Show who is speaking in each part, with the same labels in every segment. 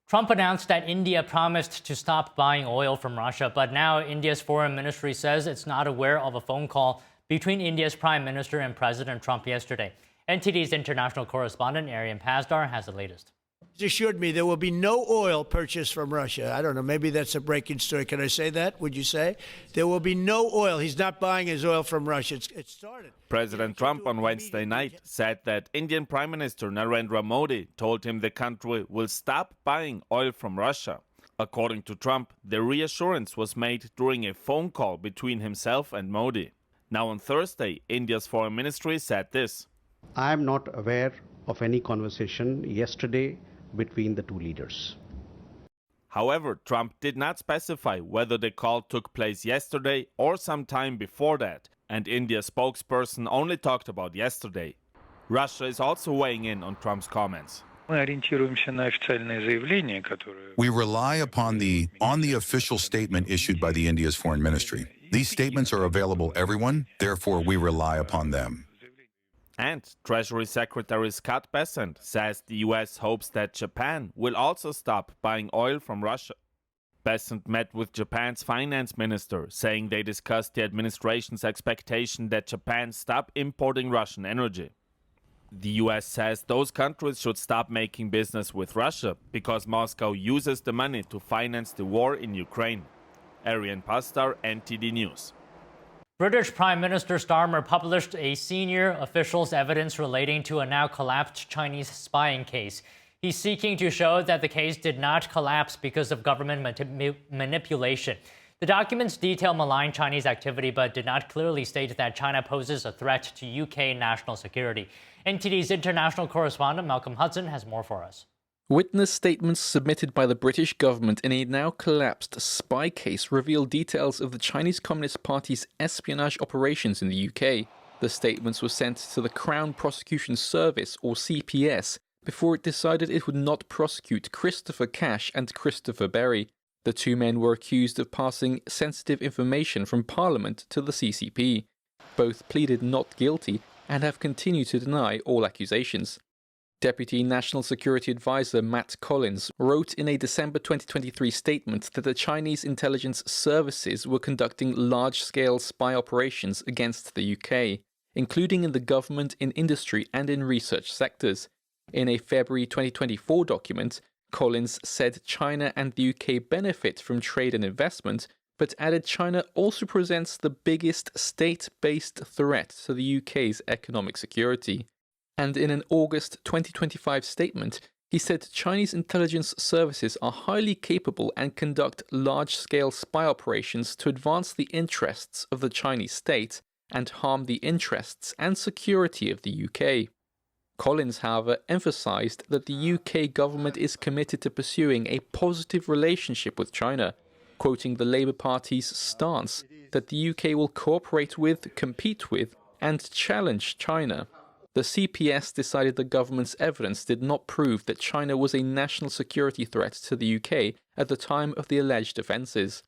Speaker 1: Trump announced that India promised to stop buying oil from Russia, but now India's foreign ministry says it's not aware of a phone call between India's Prime Minister and President Trump yesterday. NTD's international correspondent Arian Pazdar has the latest.
Speaker 2: He's assured me there will be no oil purchased from Russia. I don't know, maybe that's a breaking story. Can I say that? Would you say? There will be no oil. He's not buying his oil from Russia. It started.
Speaker 3: President Trump on Wednesday night said that Indian Prime Minister Narendra Modi told him the country will stop buying oil from Russia. According to Trump, the reassurance was made during a phone call between himself and Modi. Now on Thursday, India's foreign ministry said this.
Speaker 4: I am not aware of any conversation yesterday between the two leaders.
Speaker 3: However, Trump did not specify whether the call took place yesterday or sometime before that, and India's spokesperson only talked about yesterday. Russia is also weighing in on Trump's comments.
Speaker 5: We
Speaker 6: rely upon the official statement issued by the India's foreign ministry. These statements are available to everyone, therefore we rely upon them.
Speaker 3: And Treasury Secretary Scott Bessent says the US hopes that Japan will also stop buying oil from Russia. Bessent met with Japan's finance minister, saying they discussed the administration's expectation that Japan stop importing Russian energy. The US says those countries should stop making business with Russia because Moscow uses the money to finance the war in Ukraine. Arian Pazdar, NTD News.
Speaker 1: British Prime Minister Starmer published a senior official's evidence relating to a now collapsed Chinese spying case. He's seeking to show that the case did not collapse because of government manipulation. The documents detail malign Chinese activity but did not clearly state that China poses a threat to UK national security. NTD's international correspondent Malcolm Hudson has more for us.
Speaker 7: Witness statements submitted by the British government in a now collapsed spy case reveal details of the Chinese Communist Party's espionage operations in the UK. The statements were sent to the Crown Prosecution Service, or CPS, before it decided it would not prosecute Christopher Cash and Christopher Berry. The two men were accused of passing sensitive information from Parliament to the CCP. Both pleaded not guilty and have continued to deny all accusations. Deputy National Security Advisor Matt Collins wrote in a December 2023 statement that the Chinese intelligence services were conducting large-scale spy operations against the UK, including in the government, in industry and in research sectors. In a February 2024 document, Collins said China and the UK benefit from trade and investment, but added China also presents the biggest state-based threat to the UK's economic security. And in an August 2025 statement, he said Chinese intelligence services are highly capable and conduct large-scale spy operations to advance the interests of the Chinese state and harm the interests and security of the UK. Collins, however, emphasized that the UK government is committed to pursuing a positive relationship with China, quoting the Labour Party's stance that the UK will cooperate with, compete with, and challenge China. The CPS decided the government's evidence did not prove that China was a national security threat to the UK at the time of the alleged offences.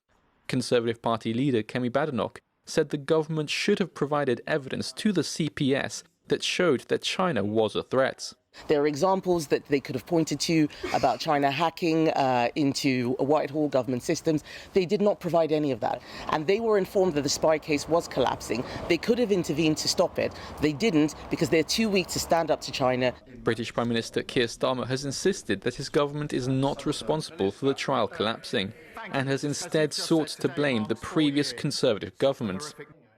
Speaker 7: Conservative Party leader Kemi Badenoch said the government should have provided evidence to the CPS that showed that China was a threat.
Speaker 8: There are examples that they could have pointed to about China hacking into Whitehall government systems. They did not provide any of that. And they were informed that the spy case was collapsing. They could have intervened to stop it. They didn't because they're too weak to stand up to China.
Speaker 7: British Prime Minister Keir Starmer has insisted that his government is not responsible for the trial collapsing and has instead sought to blame the previous Conservative government.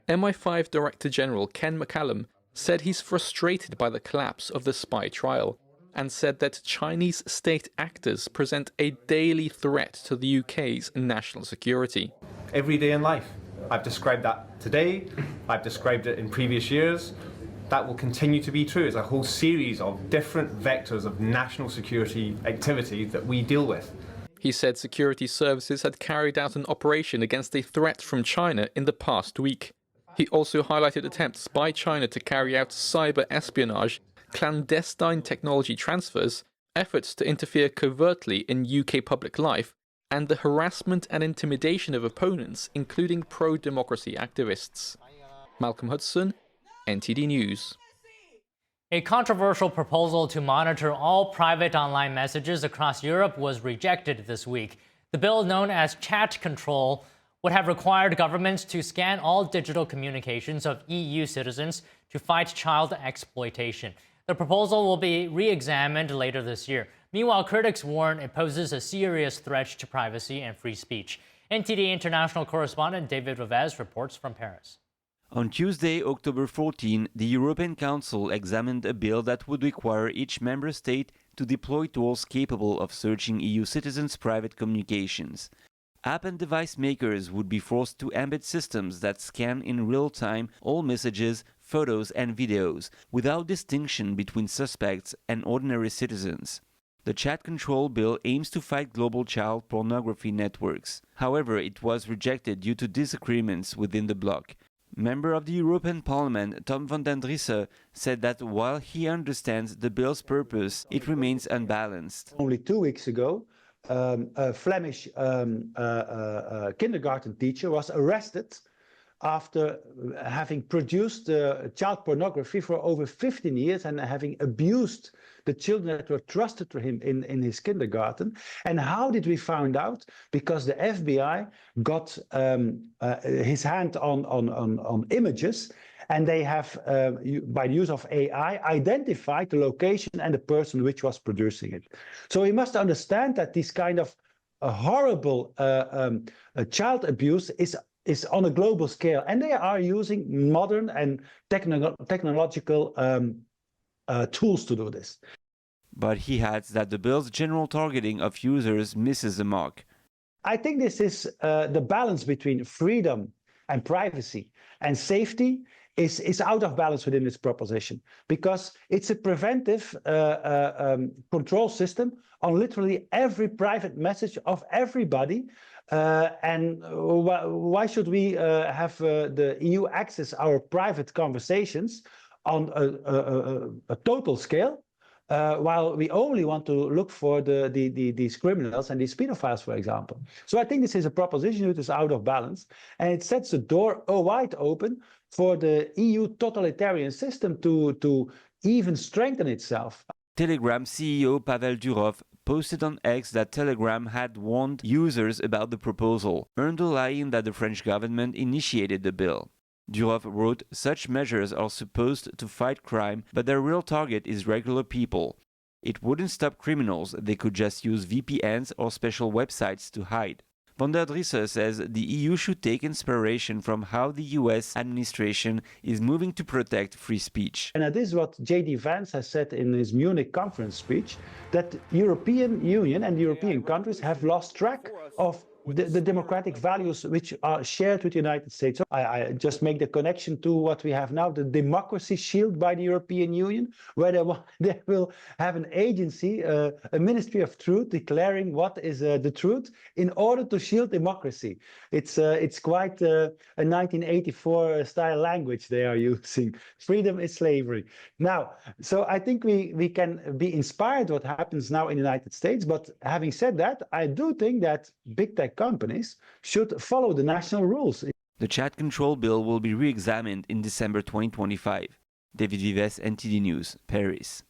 Speaker 7: MI5 Director General Ken McCallum said he's frustrated by the collapse of the spy trial and said that Chinese state actors present a daily threat to the UK's national security.
Speaker 9: Every day in life. I've described that today, I've described it in previous years. That will continue to be true. It's a whole series of different vectors of national security activity that we deal with.
Speaker 7: He said security services had carried out an operation against a threat from China in the past week. He also highlighted attempts by China to carry out cyber espionage, clandestine technology transfers, efforts to interfere covertly in UK public life, and the harassment and intimidation of opponents, including pro-democracy activists. Malcolm Hudson, NTD News.
Speaker 1: A controversial proposal to monitor all private online messages across Europe was rejected this week. The bill, known as chat control, would have required governments to scan all digital communications of EU citizens to fight child exploitation. The proposal will be re-examined later this year. Meanwhile, critics warn it poses a serious threat to privacy and free speech. NTD international correspondent David Vivez reports from Paris.
Speaker 5: On Tuesday, October 14, the European Council examined a bill that would require each member state to deploy tools capable of searching EU citizens' private communications. App and device makers would be forced to embed systems that scan in real time all messages, photos and videos, without distinction between suspects and ordinary citizens. The chat control bill aims to fight global child pornography networks. However, it was rejected due to disagreements within the bloc. Member of the European Parliament, Tom van den Driessen, said that while he understands the bill's purpose, it remains unbalanced.
Speaker 10: Only 2 weeks ago, a Flemish kindergarten teacher was arrested after having produced child pornography for over 15 years and having abused the children that were trusted to him in his kindergarten. And how did we find out? Because the FBI got his hand on images, and they have, by the use of AI, identified the location and the person which was producing it. So we must understand that this kind of horrible child abuse is on a global scale, and they are using modern and technological tools to do this.
Speaker 5: But he adds that the bill's general targeting of users misses the mark.
Speaker 10: I think this is the balance between freedom and privacy and safety is out of balance within this proposition, because it's a preventive control system on literally every private message of everybody. And why should we have the EU access our private conversations on a total scale, while we only want to look for these criminals and these pedophiles, for example? So I think this is a proposition which is out of balance, and it sets the door wide open for the EU totalitarian system to even strengthen itself.
Speaker 5: Telegram CEO Pavel Durov posted on X that Telegram had warned users about the proposal, underlying that the French government initiated the bill. Durov wrote, "Such measures are supposed to fight crime, but their real target is regular people. It wouldn't stop criminals, they could just use VPNs or special websites to hide." Van der Driessen says the EU should take inspiration from how the US administration is moving to protect free speech.
Speaker 10: And this is what J.D. Vance has said in his Munich conference speech, that the European Union and the European countries have lost track of the democratic values which are shared with the United States. So I just make the connection to what we have now, the democracy shield by the European Union, where they will have an agency, a Ministry of Truth, declaring what is the truth in order to shield democracy. It's quite a 1984 style language they are using. Freedom is slavery. Now, so I think we can be inspired what happens now in the United States, but having said that, I do think that big tech companies should follow the national rules.
Speaker 5: The chat control bill will be re-examined in December 2025. David Vivez, NTD News, Paris.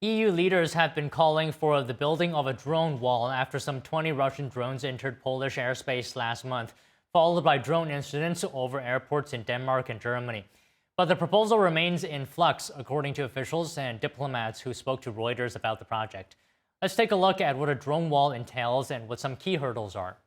Speaker 1: EU leaders have been calling for the building of a drone wall after some 20 Russian drones entered Polish airspace last month, followed by drone incidents over airports in Denmark and Germany. But the proposal remains in flux, according to officials and diplomats who spoke to Reuters about the project. Let's take a look at what a drone wall entails and what some key hurdles are.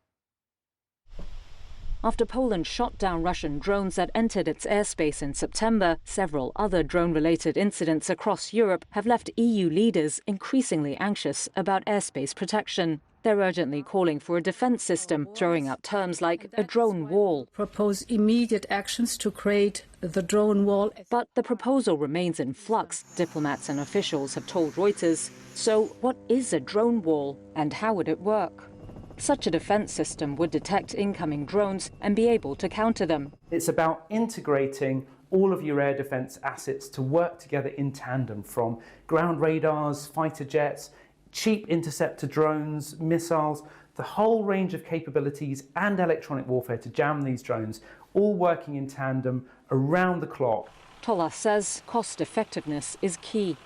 Speaker 11: After Poland shot down Russian drones that entered its airspace in September, several other drone-related incidents across Europe have left EU leaders increasingly anxious about airspace protection. They're urgently calling for a defense system, throwing out terms like a drone wall.
Speaker 12: Propose immediate actions to create the drone wall.
Speaker 11: But the proposal remains in flux, diplomats and officials have told Reuters. So what is a drone wall and how would it work? Such a defense system would detect incoming drones and be able to counter them.
Speaker 13: It's about integrating all of your air defense assets to work together in tandem, from ground radars, fighter jets, cheap interceptor drones, missiles, the whole range of capabilities and electronic warfare to jam these drones, all working in tandem around the clock
Speaker 11: Tola says cost effectiveness is key.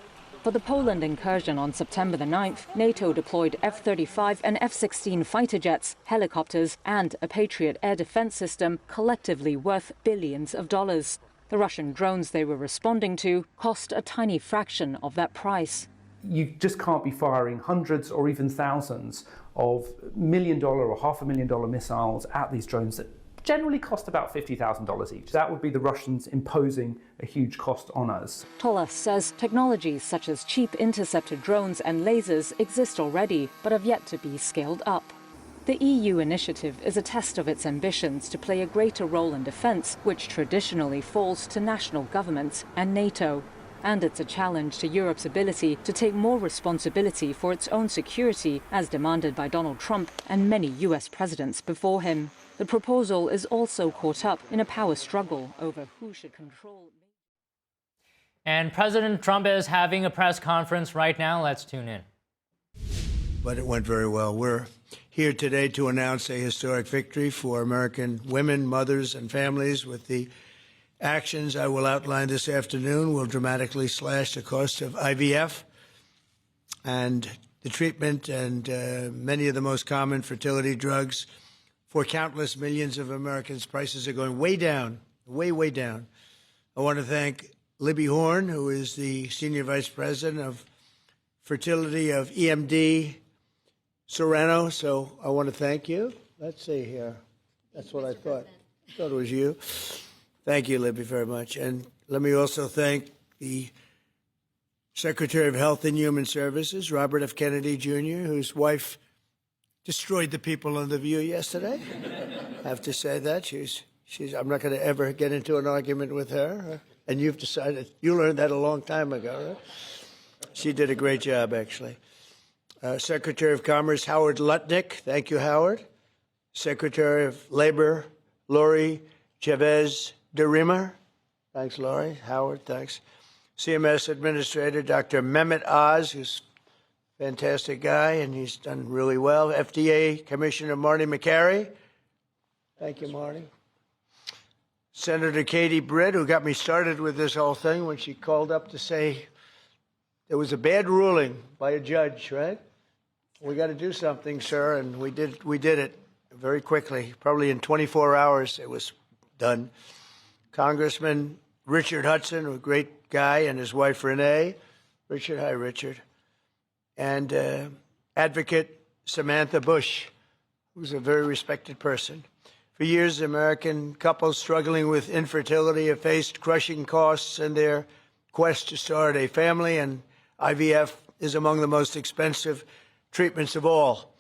Speaker 11: For the Poland incursion on September the 9th, NATO deployed F-35 and F-16 fighter jets, helicopters and a Patriot air defense system collectively worth billions of dollars. The Russian drones they were responding to cost a tiny fraction of that price.
Speaker 13: You just can't be firing hundreds or even thousands of $1 million or $500,000 missiles at these drones that generally cost about $50,000 each. That would be the Russians imposing a huge cost on us.
Speaker 11: Tola says technologies such as cheap interceptor drones and lasers exist already, but have yet to be scaled up. The EU initiative is a test of its ambitions to play a greater role in defence, which traditionally falls to national governments and NATO. And it's a challenge to Europe's ability to take more responsibility for its own security, as demanded by Donald Trump and many US presidents before him. The proposal is also caught up in a power struggle over who should control.
Speaker 1: And President Trump is having a press conference right now. Let's tune in.
Speaker 2: But it went very well. We're here today to announce a historic victory for American women, mothers, and families. With the actions I will outline this afternoon will dramatically slash the cost of IVF and the treatment and many of the most common fertility drugs. For countless millions of Americans, prices are going way down, way down. I want to thank Libby Horn, who is the Senior Vice President of Fertility of EMD Serrano. So I want to thank you. Let's see here. That's what I thought. I thought it was you. Thank you, Libby, very much. And let me also thank the Secretary of Health and Human Services, Robert F. Kennedy, Jr., whose wife destroyed the people on The View yesterday. I have to say that. I'm not going to ever get into an argument with her. And you've decided, you learned that a long time ago, right? She did a great job, actually. Secretary of Commerce, Howard Lutnick. Thank you, Howard. Secretary of Labor, Lori Chavez de Rima. Thanks, Lori. Howard, thanks. CMS Administrator, Dr. Mehmet Oz, who's fantastic guy, and he's done really well. FDA Commissioner Marty McCary. Thank you, Marty. Senator Katie Britt, who got me started with this whole thing when she called up to say there was a bad ruling by a judge, right? We got to do something, sir, and we did it very quickly. Probably in 24 hours it was done. Congressman Richard Hudson, a great guy, and his wife Renee. Richard, hi, Richard. And advocate Samantha Bush, who's a very respected person. For years, American couples struggling with infertility have faced crushing costs in their quest to start a family, and IVF is among the most expensive treatments of all.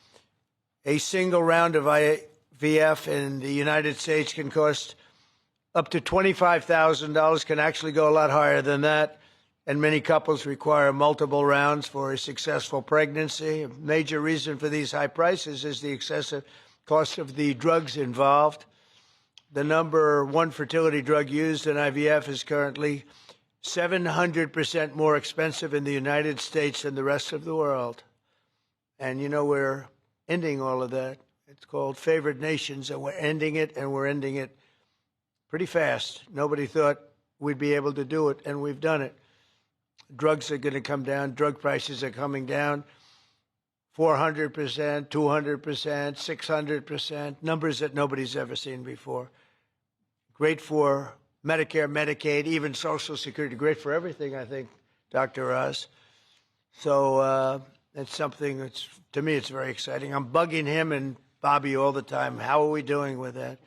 Speaker 2: A single round of IVF in the United States can cost up to $25,000, can actually go a lot higher than that. And many couples require multiple rounds for a successful pregnancy. A major reason for these high prices is the excessive cost of the drugs involved. The number one fertility drug used in IVF is currently 700% more expensive in the United States than the rest of the world. And, you know, we're ending all of that. It's called favored nations, and we're ending it, and we're ending it pretty fast. Nobody thought we'd be able to do it, and we've done it. Drugs are going to come down. Drug prices are coming down 400%, 200%, 600%, numbers that nobody's ever seen before. Great for Medicare, Medicaid, even Social Security. Great for everything, I think, Dr. Oz. So it's something that's, to me, it's very exciting. I'm bugging him and Bobby all the time. How are we doing with that?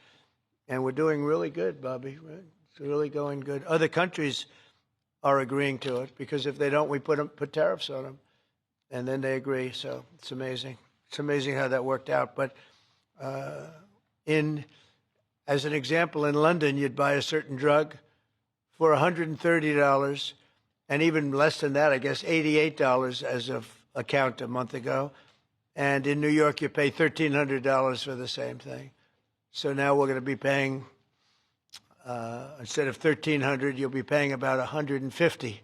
Speaker 2: And we're doing really good, Bobby. Right? It's really going good. Other countries are agreeing to it, because if they don't, we put tariffs on them, and then they agree. So it's amazing. It's amazing how that worked out. But as an example, in London, you'd buy a certain drug for $130, and even less than that, I guess, $88 as of a count a month ago. And in New York, you pay $1,300 for the same thing. So now we're going to be paying, instead of $1,300, you'll be paying about $150.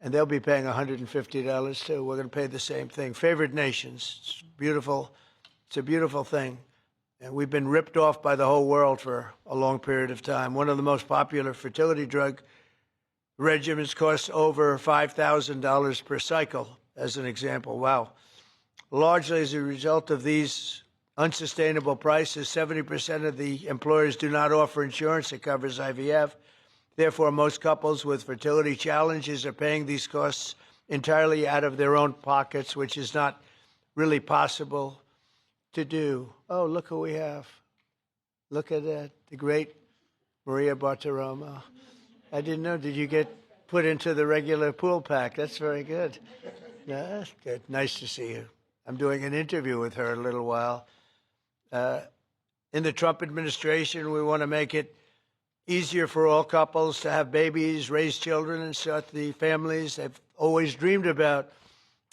Speaker 2: And they'll be paying $150 too. We're going to pay the same thing. Favored nations. It's beautiful. It's a beautiful thing. And we've been ripped off by the whole world for a long period of time. One of the most popular fertility drug regimens costs over $5,000 per cycle, as an example. Wow. Largely as a result of these unsustainable prices, 70% of the employers do not offer insurance that covers IVF. Therefore, most couples with fertility challenges are paying these costs entirely out of their own pockets, which is not really possible to do. Oh, look who we have. Look at that, the great Maria Bartiromo. I didn't know. Did you get put into the regular pool pack? That's very good. Yeah, that's good. Nice to see you. I'm doing an interview with her in a little while. In the Trump administration, we want to make it easier for all couples to have babies, raise children, and start the families they've always dreamed about.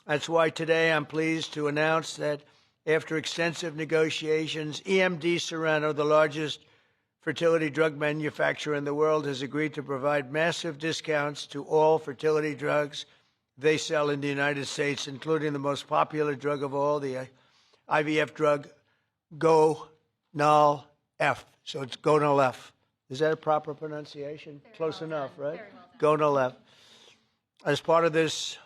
Speaker 2: That's why today I'm pleased to announce that after extensive negotiations, EMD Serrano, the largest fertility drug manufacturer in the world, has agreed to provide massive discounts to all fertility drugs they sell in the United States, including the most popular drug of all, the IVF drug Gonal-F. So it's Gonal-F. Is that a proper pronunciation? Close enough, right? Gonal-F. As part of this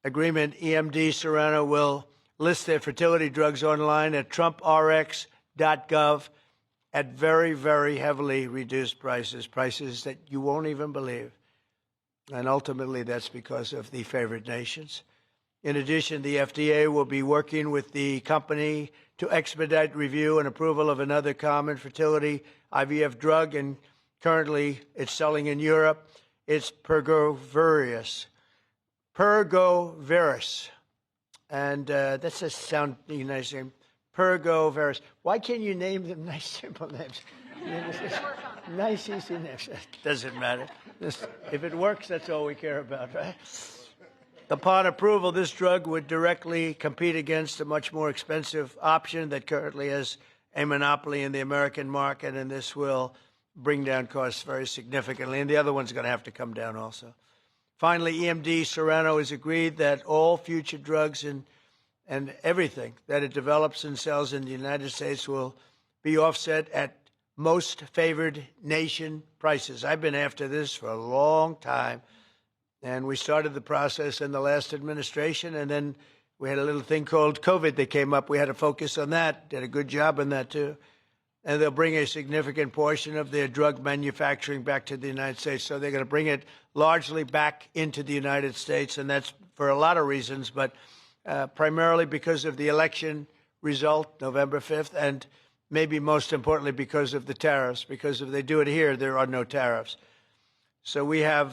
Speaker 2: agreement, EMD Serrano will list their fertility drugs online at trumprx.gov at very, very heavily reduced prices, prices that you won't even believe. And ultimately, that's because of the favored nations. In addition, the FDA will be working with the company to expedite review and approval of another common fertility IVF drug, and currently it's selling in Europe. It's Pergoveris. And that's a sounding nice name. Pergoveris. Why can't you name them nice, simple names? Nice, easy names. Doesn't matter. If it works, that's all we care about, right? Upon approval, this drug would directly compete against a much more expensive option that currently has a monopoly in the American market, and this will bring down costs very significantly. And the other one's going to have to come down also. Finally, EMD Serrano has agreed that all future drugs and everything that it develops and sells in the United States will be offset at most favored nation prices. I've been after this for a long time, and we started the process in the last administration, and then we had a little thing called COVID that came up. We had to focus on that, did a good job on that too. And they'll bring a significant portion of their drug manufacturing back to the United States. So they're going to bring it largely back into the United States, and that's for a lot of reasons, but primarily because of the election result, November 5th, and maybe most importantly because of the tariffs, because if they do it here, there are no tariffs. So we're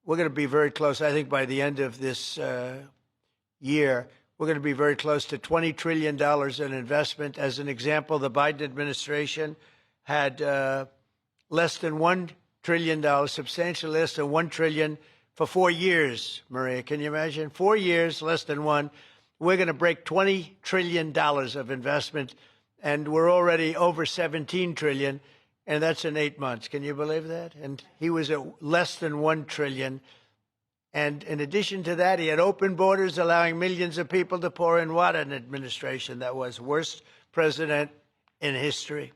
Speaker 2: going to be very close, I think by the end of this year, we're going to be very close to $20 trillion in investment. As an example, the Biden administration had less than $1 trillion, substantially less than $1 trillion for 4 years, Maria. Can you imagine? 4 years, less than one. We're going to break $20 trillion of investment, and we're already over $17 trillion, and that's in 8 months. Can you believe that? And he was at less than $1 trillion. And in addition to that, he had open borders, allowing millions of people to pour in. What an administration that was. Worst president in history,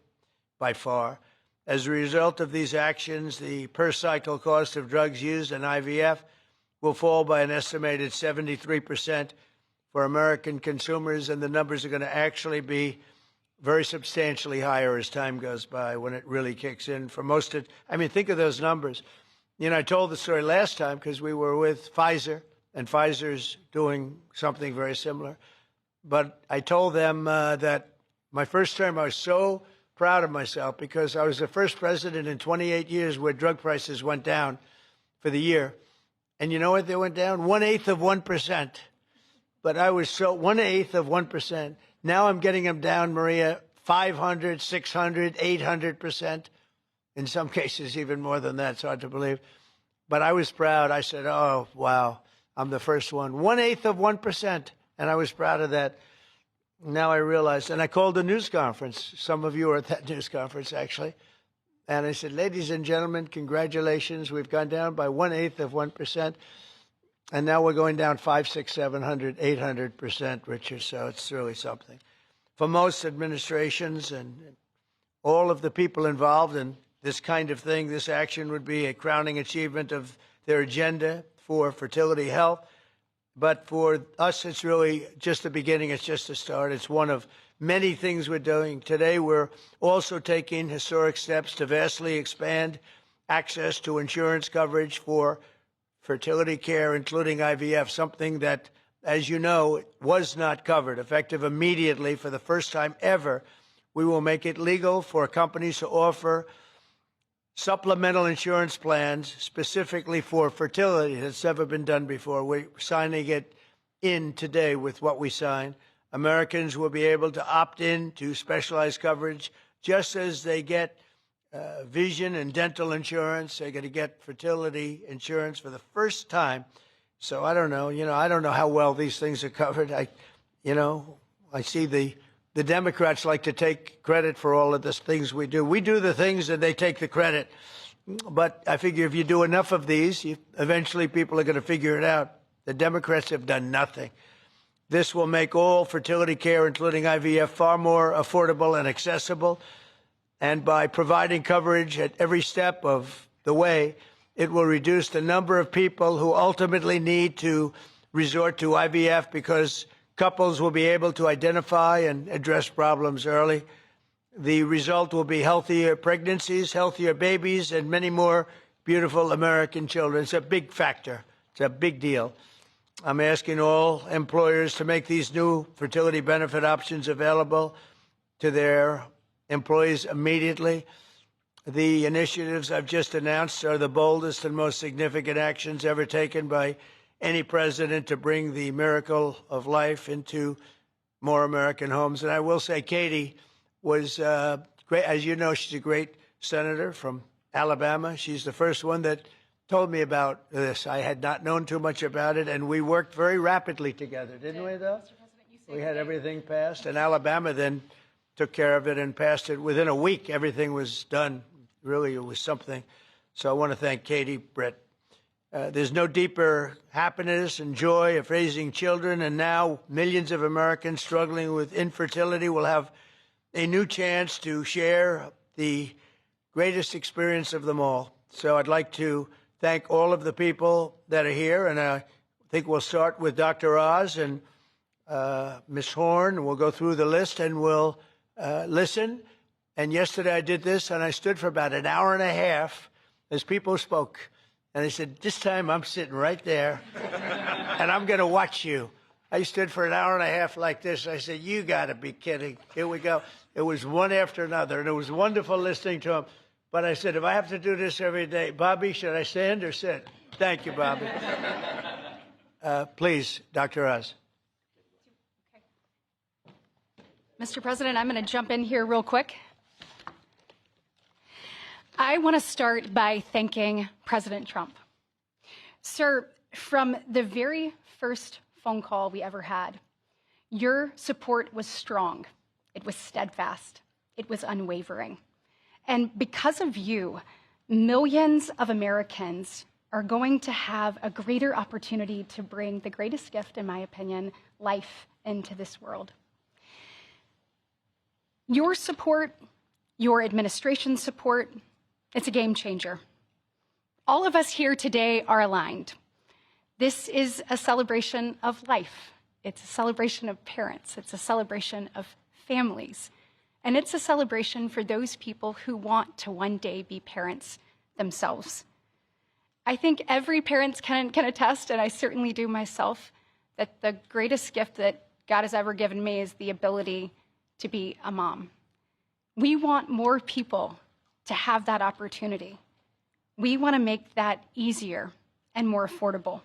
Speaker 2: by far. As a result of these actions, the per-cycle cost of drugs used in IVF will fall by an estimated 73% for American consumers, and the numbers are going to actually be very substantially higher as time goes by when it really kicks in. For most of, I mean, think of those numbers. You know, I told the story last time because we were with Pfizer, and Pfizer's doing something very similar. But I told them that my first term, I was so proud of myself because I was the first president in 28 years where drug prices went down for the year. And you know what they went down? 1/8 of 1%. But I was so 1/8 of 1%. Now I'm getting them down, Maria, 500, 600, 800%. In some cases, even more than that. It's hard to believe. But I was proud. I said, oh, wow, I'm the first one. 1/8 of 1%. And I was proud of that. Now I realize, and I called a news conference. Some of you were at that news conference, actually. And I said, ladies and gentlemen, congratulations. We've gone down by 1/8 of 1%. And now we're going down 500, 600, 700, 800%, Richard. So it's really something. for most administrations and all of the people involved in this kind of thing, this action would be a crowning achievement of their agenda for fertility health. But for us, it's really just the beginning. It's just a start. It's one of many things we're doing. Today, we're also taking historic steps to vastly expand access to insurance coverage for fertility care, including IVF, something that, as you know, was not covered. Effective immediately, for the first time ever, we will make it legal for companies to offer supplemental insurance plans specifically for fertility. That's never been done before. We're signing it in today with what we sign. Americans will be able to opt in to specialized coverage just as they get vision and dental insurance. They're going to get fertility insurance for the first time. So I don't know. I don't know how well these things are covered. I see the Democrats like to take credit for all of the things we do. We do the things and they take the credit. But I figure if you do enough of these, eventually people are going to figure it out. The Democrats have done nothing. This will make all fertility care, including IVF, far more affordable and accessible. And by providing coverage at every step of the way, it will reduce the number of people who ultimately need to resort to IVF because couples will be able to identify and address problems early. The result will be healthier pregnancies, healthier babies, and many more beautiful American children. It's a big factor. It's a big deal. I'm asking all employers to make these new fertility benefit options available to their employees immediately. The initiatives I've just announced are the boldest and most significant actions ever taken by any president to bring the miracle of life into more American homes. And I will say Katie was great. As you know, she's a great senator from Alabama. She's the first one that told me about this. I had not known too much about it, and we worked very rapidly together, didn't we, though? We had everything passed, and Alabama then took care of it and passed it. Within a week, everything was done. Really, it was something. So I want to thank Katie, Brett. There's no deeper happiness and joy of raising children, and now millions of Americans struggling with infertility will have a new chance to share the greatest experience of them all. So I'd like to thank all of the people that are here, and I think we'll start with Dr. Oz and Ms. Horn. We'll go through the list and we'll listen. And yesterday I did this, and I stood for about an hour and a half as people spoke. And I said, this time I'm sitting right there, and I'm going to watch you. I stood for an hour and a half like this. I said, you got to be kidding. Here we go. It was one after another, and it was wonderful listening to them. But I said, if I have to do this every day, Bobby, should I stand or sit? Thank you, Bobby. Please, Dr. Oz.
Speaker 14: Mr. President, I'm going to jump in here real quick. I want to start by thanking President Trump. Sir, from the very first phone call we ever had, your support was strong. It was steadfast. It was unwavering. And because of you, millions of Americans are going to have a greater opportunity to bring the greatest gift, in my opinion, life into this world. Your support, your administration's support, it's a game changer. All of us here today are aligned. This is a celebration of life. It's a celebration of parents. It's a celebration of families. And it's a celebration for those people who want to one day be parents themselves. I think every parent can attest, and I certainly do myself, that the greatest gift that God has ever given me is the ability to be a mom. We want more people to have that opportunity. We want to make that easier and more affordable.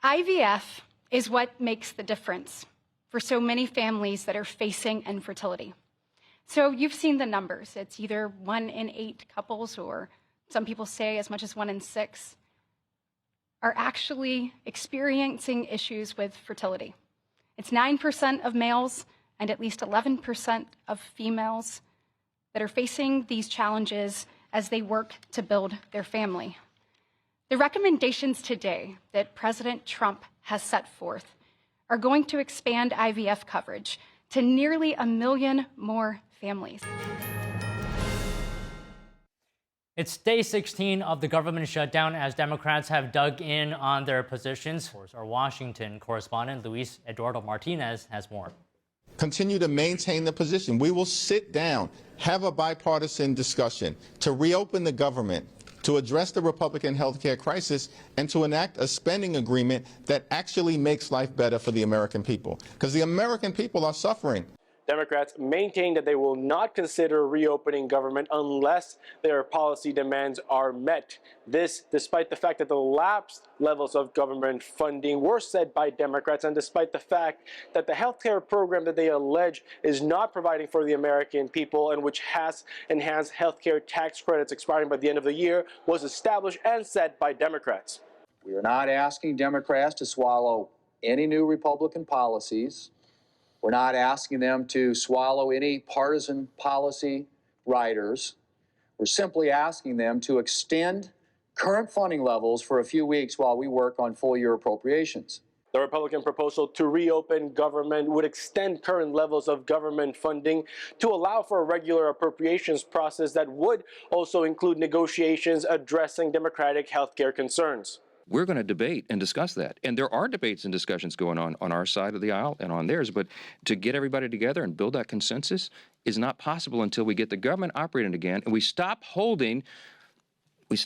Speaker 14: IVF is what makes the difference for so many families that are facing infertility. So you've seen the numbers. It's either 1 in 8 couples, or some people say as much as 1 in 6, are actually experiencing issues with fertility. It's 9% of males and at least 11% of females that are facing these challenges as they work to build their family. The recommendations today that President Trump has set forth are going to expand IVF coverage to nearly 1 million more families.
Speaker 1: It's day 16 of the government shutdown as Democrats have dug in on their positions. Our Washington correspondent Luis Eduardo Martinez has more.
Speaker 15: Continue to maintain the position. We will sit down, have a bipartisan discussion to reopen the government, to address the Republican health care crisis, and to enact a spending agreement that actually makes life better for the American people. Because the American people are suffering.
Speaker 16: Democrats maintain that they will not consider reopening government unless their policy demands are met. This despite the fact that the lapsed levels of government funding were set by Democrats, and despite the fact that the health care program that they allege is not providing for the American people and which has enhanced health care tax credits expiring by the end of the year was established and set by Democrats.
Speaker 17: We are not asking Democrats to swallow any new Republican policies. We're not asking them to swallow any partisan policy riders. We're simply asking them to extend current funding levels for a few weeks while we work on full-year appropriations.
Speaker 16: The Republican proposal to reopen government would extend current levels of government funding to allow for a regular appropriations process that would also include negotiations addressing Democratic health care concerns.
Speaker 18: We're going to debate and discuss that. And there are debates and discussions going on our side of the aisle and on theirs. But to get everybody together and build that consensus is not possible until we get the government operating again and we stop holding. I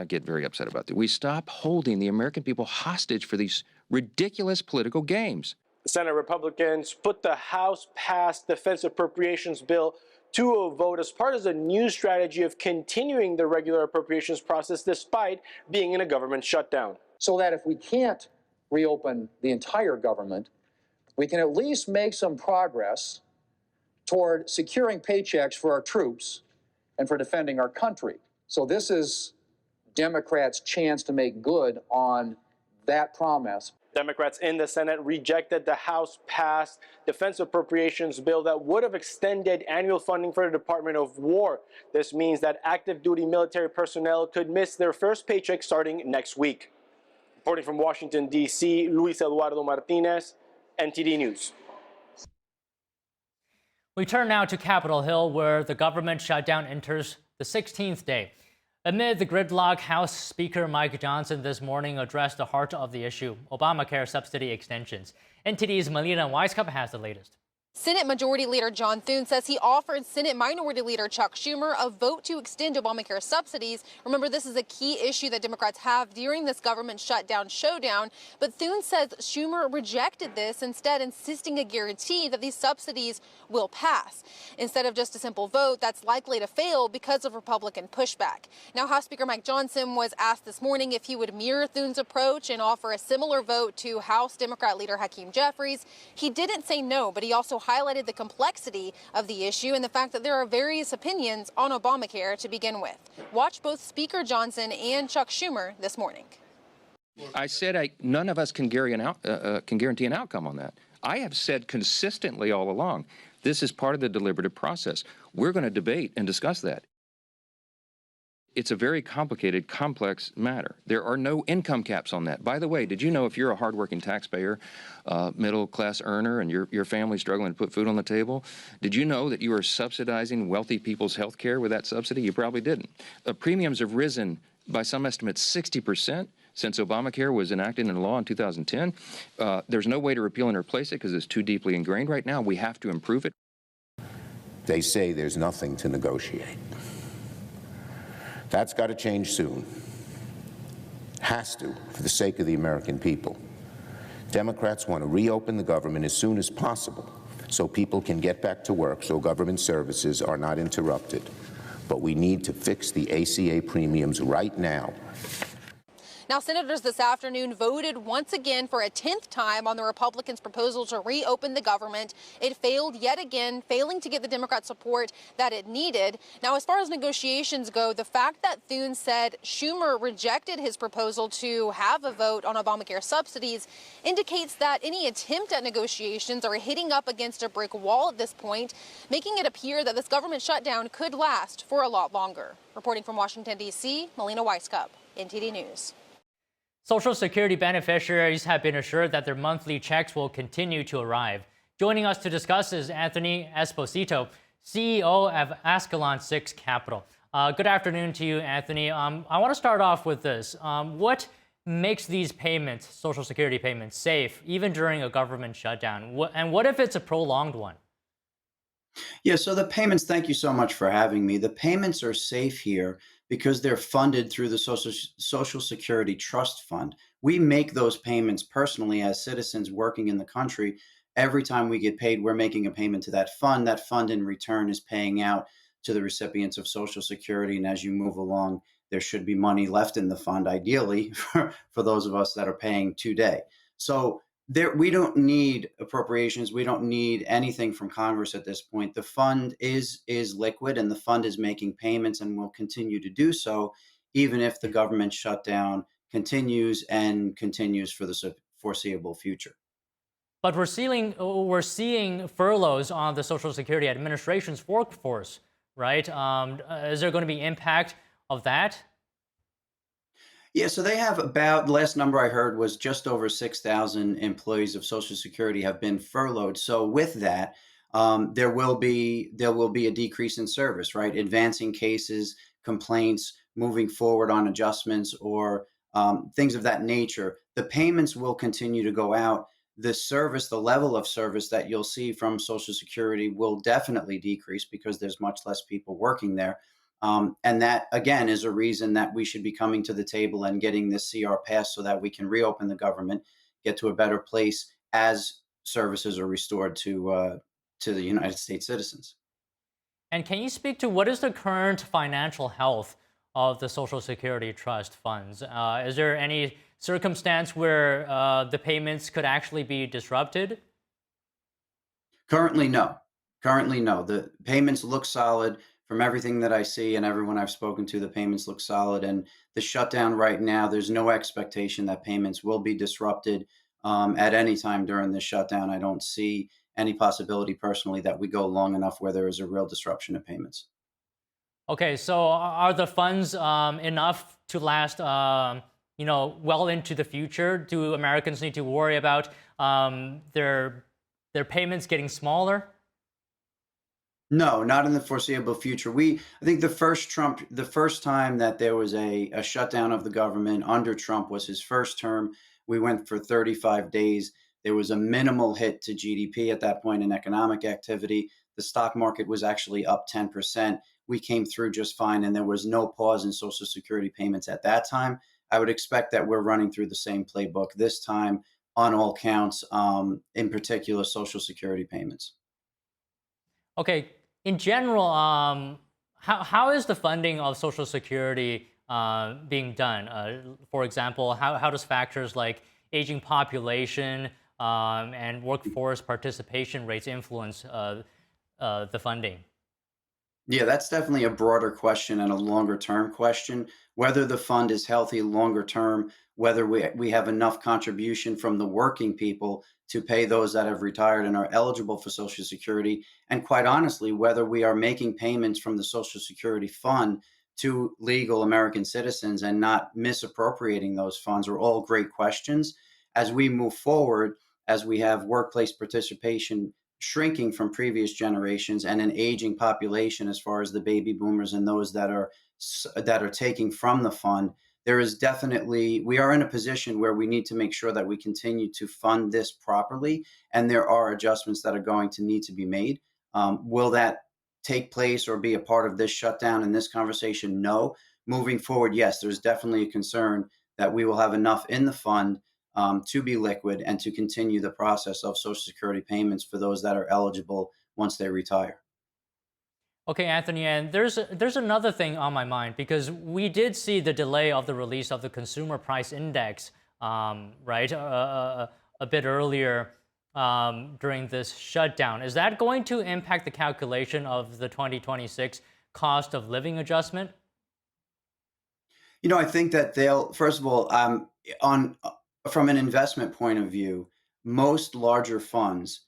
Speaker 18: get very upset about that. We stop holding the American people hostage for these ridiculous political games.
Speaker 16: Senate Republicans put the House-passed defense appropriations bill to a vote as part of the new strategy of continuing the regular appropriations process despite being in a government shutdown.
Speaker 17: So that if we can't reopen the entire government, we can at least make some progress toward securing paychecks for our troops and for defending our country. So this is Democrats' chance to make good on that promise.
Speaker 16: Democrats in the Senate rejected the House-passed defense appropriations bill that would have extended annual funding for the Department of War. This means that active duty military personnel could miss their first paycheck starting next week. Reporting from Washington, D.C., Luis Eduardo Martinez, NTD News.
Speaker 1: We turn now to Capitol Hill, where the government shutdown enters the 16th day. Amid the gridlock, House Speaker Mike Johnson this morning addressed the heart of the issue, Obamacare subsidy extensions. NTD's Melina Weisskopf has the latest.
Speaker 19: Senate Majority Leader John Thune says he offered Senate Minority Leader Chuck Schumer a vote to extend Obamacare subsidies. Remember, this is a key issue that Democrats have during this government shutdown showdown. But Thune says Schumer rejected this, instead insisting a guarantee that these subsidies will pass. Instead of just a simple vote that's likely to fail because of Republican pushback. Now, House Speaker Mike Johnson was asked this morning if he would mirror Thune's approach and offer a similar vote to House Democrat leader Hakeem Jeffries. He didn't say no, but he also highlighted the complexity of the issue and the fact that there are various opinions on Obamacare to begin with. Watch both Speaker Johnson and Chuck Schumer this morning.
Speaker 18: I said none of us can guarantee an outcome on that. I have said consistently all along, this is part of the deliberative process. We're going to debate and discuss that. It's a very complicated, complex matter. There are no income caps on that. By the way, did you know if you're a hardworking taxpayer, middle-class earner, and your family's struggling to put food on the table, did you know that you are subsidizing wealthy people's health care with that subsidy? You probably didn't. Premiums have risen by some estimates 60% since Obamacare was enacted into law in 2010. There's no way to repeal and replace it because it's too deeply ingrained right now. We have to improve it.
Speaker 20: They say there's nothing to negotiate. That's got to change soon. Has to, for the sake of the American people. Democrats want to reopen the government as soon as possible so people can get back to work, so government services are not interrupted. But we need to fix the ACA premiums right now.
Speaker 19: Now, senators this afternoon voted once again for a 10th time on the Republicans' proposal to reopen the government. It failed yet again, failing to get the Democrat support that it needed. Now, as far as negotiations go, the fact that Thune said Schumer rejected his proposal to have a vote on Obamacare subsidies indicates that any attempt at negotiations are hitting up against a brick wall at this point, making it appear that this government shutdown could last for a lot longer. Reporting from Washington, D.C., Melina Weisskopf, NTD News.
Speaker 1: Social Security beneficiaries have been assured that their monthly checks will continue to arrive. Joining us to discuss is Anthony Esposito, CEO of Ascalon 6 Capital. Good afternoon to you, Anthony. I want to start off with this. What makes these payments, Social Security payments, safe even during a government shutdown? And what if it's a prolonged one?
Speaker 21: Yeah, so the payments, thank you so much for having me. The payments are safe here because they're funded through the Social Security Trust Fund. We make those payments personally as citizens working in the country. Every time we get paid, we're making a payment to that fund. That fund in return is paying out to the recipients of Social Security. And as you move along, there should be money left in the fund, ideally, for those of us that are paying today. So we don't need appropriations. We don't need anything from Congress at this point. The fund is liquid, and the fund is making payments and will continue to do so, even if the government shutdown continues for the foreseeable future.
Speaker 1: But we're seeing furloughs on the Social Security Administration's workforce, right? Is there going to be impact of that?
Speaker 21: Yeah, so they have about, the last number I heard was just over 6,000 employees of Social Security have been furloughed. So with that, there will be a decrease in service, right? Advancing cases, complaints, moving forward on adjustments, or things of that nature. The payments will continue to go out. The service, the level of service that you'll see from Social Security will definitely decrease because there's much less people working there. And that, again, is a reason that we should be coming to the table and getting this CR passed so that we can reopen the government, get to a better place as services are restored to the United States citizens.
Speaker 1: And can you speak to what is the current financial health of the Social Security Trust funds? Is there any circumstance where the payments could actually be disrupted?
Speaker 21: Currently, no. The payments look solid. From everything that I see and everyone I've spoken to, the payments look solid. And the shutdown right now, there's no expectation that payments will be disrupted at any time during this shutdown. I don't see any possibility personally that we go long enough where there is a real disruption of payments.
Speaker 1: Okay, so are the funds enough to last, well into the future? Do Americans need to worry about their payments getting smaller?
Speaker 21: No, not in the foreseeable future. I think the first time that there was a shutdown of the government under Trump was his first term. We went for 35 days. There was a minimal hit to GDP at that point in economic activity. The stock market was actually up 10%. We came through just fine, and there was no pause in Social Security payments at that time. I would expect that we're running through the same playbook this time on all counts, in particular Social Security payments.
Speaker 1: Okay. In general, how is the funding of Social Security being done? For example, how does factors like aging population and workforce participation rates influence the funding?
Speaker 21: Yeah, that's definitely a broader question and a longer term question. Whether the fund is healthy longer term, whether we have enough contribution from the working people to pay those that have retired and are eligible for Social Security, and quite honestly, whether we are making payments from the Social Security fund to legal American citizens and not misappropriating those funds, are all great questions. As we move forward, as we have workplace participation shrinking from previous generations and an aging population as far as the baby boomers and those that are taking from the fund, we are in a position where we need to make sure that we continue to fund this properly, and there are adjustments that are going to need to be made. Will that take place or be a part of this shutdown and this conversation? No. Moving forward, yes, there's definitely a concern that we will have enough in the fund to be liquid and to continue the process of Social Security payments for those that are eligible once they retire.
Speaker 1: Okay, Anthony, and there's another thing on my mind, because we did see the delay of the release of the Consumer Price Index, right, a bit earlier during this shutdown. Is that going to impact the calculation of the 2026 cost of living adjustment?
Speaker 21: I think that first of all, from an investment point of view, most larger funds,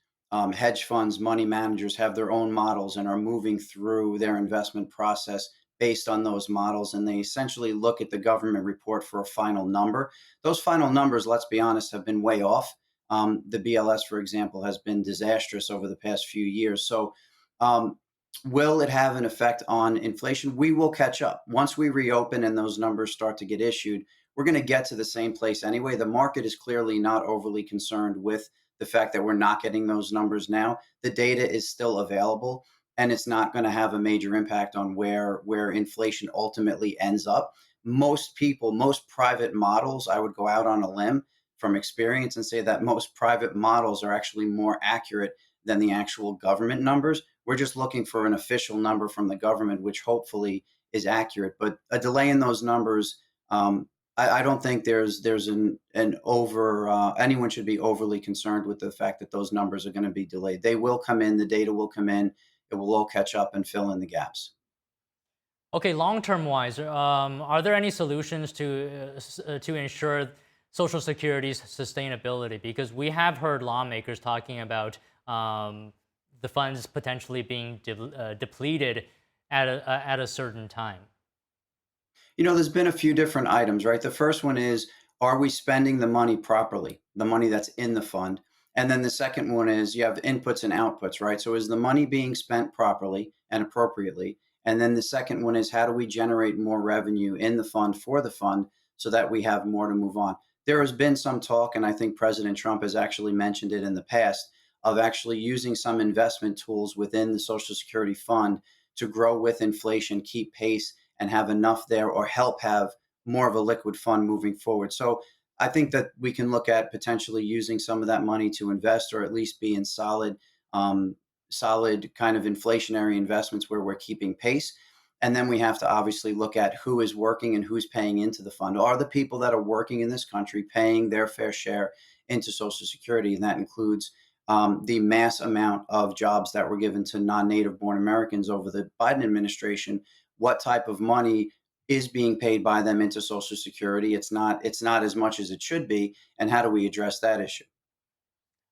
Speaker 21: hedge funds, money managers have their own models and are moving through their investment process based on those models, and they essentially look at the government report for a final number. Those final numbers, let's be honest, have been way off. The BLS, for example, has been disastrous over the past few years. So will it have an effect on inflation? We will catch up. Once we reopen and those numbers start to get issued, we're going to get to the same place anyway. The market is clearly not overly concerned with the fact that we're not getting those numbers now. The data is still available, and it's not going to have a major impact on where inflation ultimately ends up. Most people, most private models, I would go out on a limb from experience and say that most private models are actually more accurate than the actual government numbers. We're just looking for an official number from the government, which hopefully is accurate. But a delay in those numbers, I don't think there's an anyone should be overly concerned with the fact that those numbers are going to be delayed. They will come in, the data will come in, it will all catch up and fill in the gaps.
Speaker 1: Okay, long-term wise, are there any solutions to ensure Social Security's sustainability? Because we have heard lawmakers talking about the funds potentially being depleted at a certain time.
Speaker 21: You know, there's been a few different items, right? The first one is, are we spending the money properly, the money that's in the fund? And then the second one is, you have inputs and outputs, right? So is the money being spent properly and appropriately? And then the second one is, how do we generate more revenue in the fund for the fund so that we have more to move on? There has been some talk, and I think President Trump has actually mentioned it in the past, of actually using some investment tools within the Social Security fund to grow with inflation, keep pace, and have enough there, or help have more of a liquid fund moving forward. So I think that we can look at potentially using some of that money to invest, or at least be in solid kind of inflationary investments where we're keeping pace. And then we have to obviously look at who is working and who's paying into the fund. Are the people that are working in this country paying their fair share into Social Security? And that includes the mass amount of jobs that were given to non-native born Americans over the Biden administration. What type of money is being paid by them into Social Security? It's not as much as it should be. And how do we address that issue?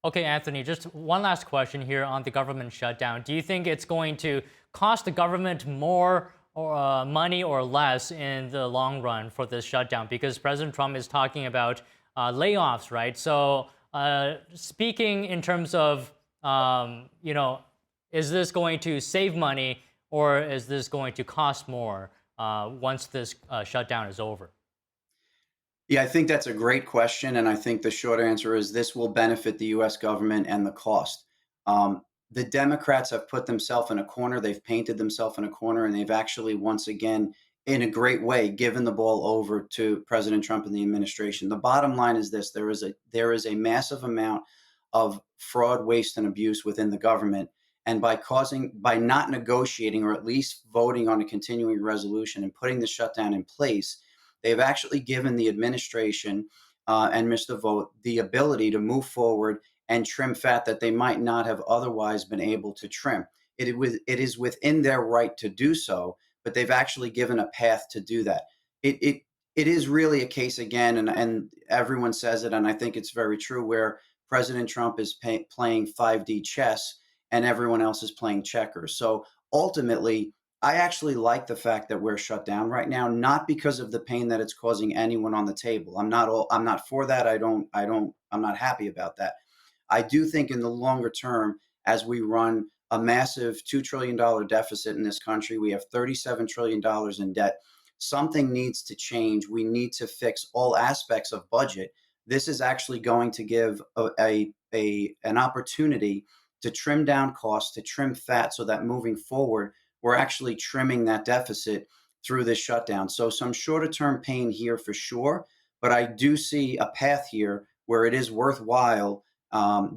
Speaker 1: Okay, Anthony, just one last question here on the government shutdown. Do you think it's going to cost the government more money or less in the long run for this shutdown? Because President Trump is talking about layoffs, right? So speaking in terms of, is this going to save money, or is this going to cost more once this shutdown is over?
Speaker 21: Yeah, I think that's a great question. And I think the short answer is this will benefit the U.S. government and the cost. The Democrats have put themselves in a corner. They've painted themselves in a corner, and they've actually, once again, in a great way, given the ball over to President Trump and the administration. The bottom line is this: there is a massive amount of fraud, waste, and abuse within the government. And by not negotiating, or at least voting on a continuing resolution and putting the shutdown in place, they've actually given the administration and Mr. Vogt the ability to move forward and trim fat that they might not have otherwise been able to trim. It is within their right to do so, but they've actually given a path to do that. It is really a case, again, and everyone says it, and I think it's very true, where President Trump is playing 5D chess and everyone else is playing checkers. So ultimately, I actually like the fact that we're shut down right now, not because of the pain that it's causing anyone on the table. I'm not for that. I'm not happy about that. I do think in the longer term, as we run a massive $2 trillion deficit in this country, we have $37 trillion in debt. Something needs to change. We need to fix all aspects of budget. This is actually going to give an opportunity to trim down costs, to trim fat, so that moving forward, we're actually trimming that deficit through this shutdown. So some shorter term pain here for sure, but I do see a path here where it is worthwhile,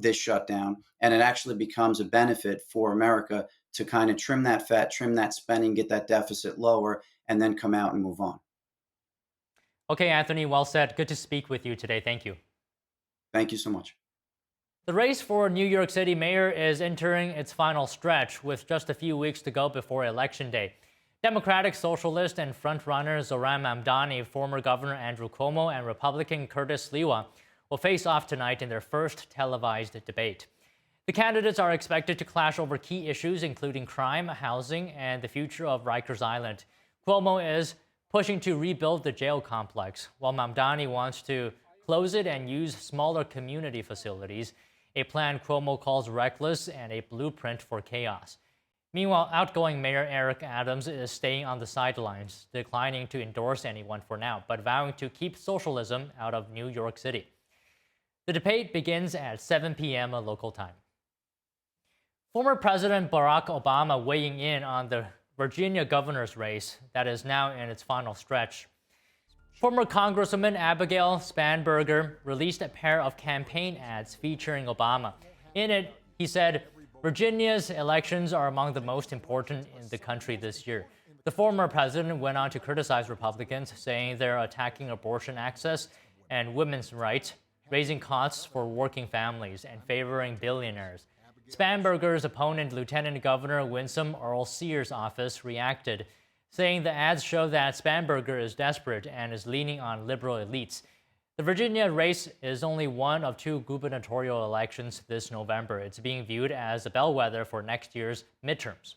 Speaker 21: this shutdown, and it actually becomes a benefit for America to kind of trim that fat, trim that spending, get that deficit lower, and then come out and move on.
Speaker 1: Okay, Anthony, well said. Good to speak with you today. Thank you.
Speaker 21: Thank you so much.
Speaker 1: The race for New York City mayor is entering its final stretch, with just a few weeks to go before Election Day. Democratic Socialist and frontrunner Zohran Mamdani, former Governor Andrew Cuomo, and Republican Curtis Sliwa will face off tonight in their first televised debate. The candidates are expected to clash over key issues, including crime, housing, and the future of Rikers Island. Cuomo is pushing to rebuild the jail complex, while Mamdani wants to close it and use smaller community facilities, a plan Cuomo calls reckless and a blueprint for chaos. Meanwhile, outgoing Mayor Eric Adams is staying on the sidelines, declining to endorse anyone for now, but vowing to keep socialism out of New York City. The debate begins at 7 p.m. local time. Former President Barack Obama weighing in on the Virginia governor's race that is now in its final stretch. Former Congresswoman Abigail Spanberger released a pair of campaign ads featuring Obama. In it, he said, "Virginia's elections are among the most important in the country this year." The former president went on to criticize Republicans, saying they're attacking abortion access and women's rights, raising costs for working families, and favoring billionaires. Spanberger's opponent, Lieutenant Governor Winsome Earl Sears' office, reacted, saying the ads show that Spanberger is desperate and is leaning on liberal elites. The Virginia race is only one of 2 gubernatorial elections this November. It's being viewed as a bellwether for next year's midterms.